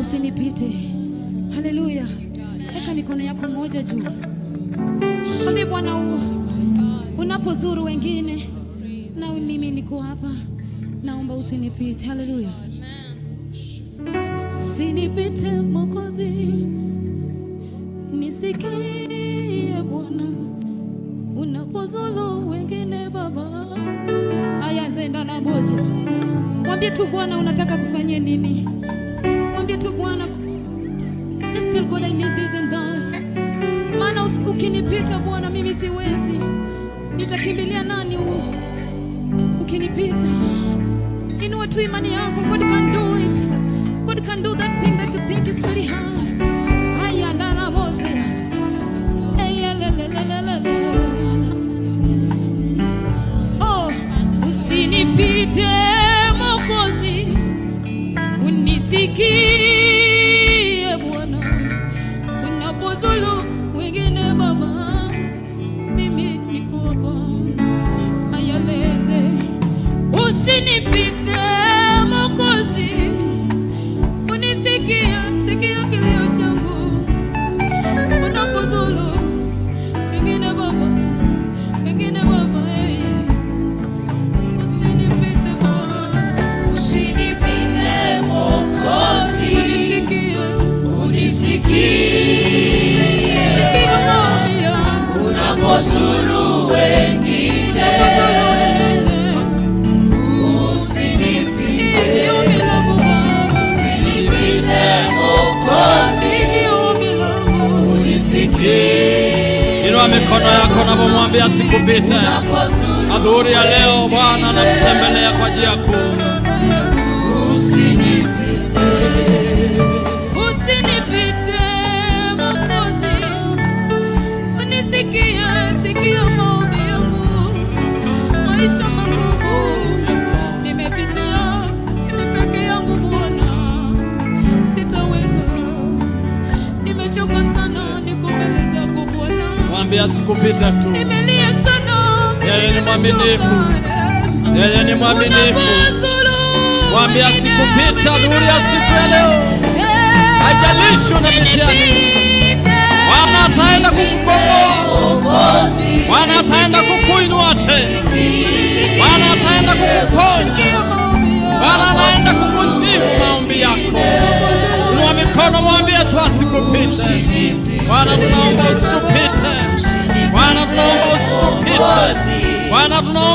usinipite. Haleluya. Weka mikono yako moja juu. Mwambie Bwana, unapozuru wengine na mimi niko hapa, naomba usinipite. Haleluya. Usinipite Mwokozi, nisikie Bwana unapozuru wengine Baba. Haya, zenda na moja. Mwambie tu Bwana unataka kufanyia nini? Mwambie tu Bwana, still God, I need this and that. Maana ukinipita Bwana mimi siwezi. Nitakimbilia nani ukinipita? Inua tu imani yako. God can do it. God can do that thing that you think is very hard. Haya, ndana moze. Oh, usinipite Mwokozi, unisikie Bwana unapozulu wengine Baba, mimi niko hapa. Ayaleze, usinipite Mwokozi, unisikie, sikia kilio changu unapozulu wengine Baba, wengine Baba. Usinipite Bwana, usinipite Mwokozi, unisikie unapozulu wengine. Usinipite, usinipite Mwokozi, unisikie. Inua mikono yako na mwambie asikupite. Adhuhuri ya leo Bwana anakutembelea kwa ajili yako. Usinipite, usinipite Mwokozi, unisikie, sikia maombi yangu. Maisha magumu nimepitia, mimi peke yangu Bwana, sitaweza. Nimechoka sana, niko mbele zako Bwana. Mwambie asikupite tu. Nimelia sana, yeye ni mwaminifu. Yeye ni mwaminifu. Mwambie asikupite adhuhuri ya siku ya leo. Haijalishi unapitia nini. Bwana ataenda kukukomboa. Bwana ataenda kukuinua tena. Bwana ataenda kukuponya. Bwana anaenda kukujibu maombi yako. Inua mikono, mwambie tu asikupite. Bwana tunaomba usitupite. Bwana tunaomba usitupite. Bwana tunaomba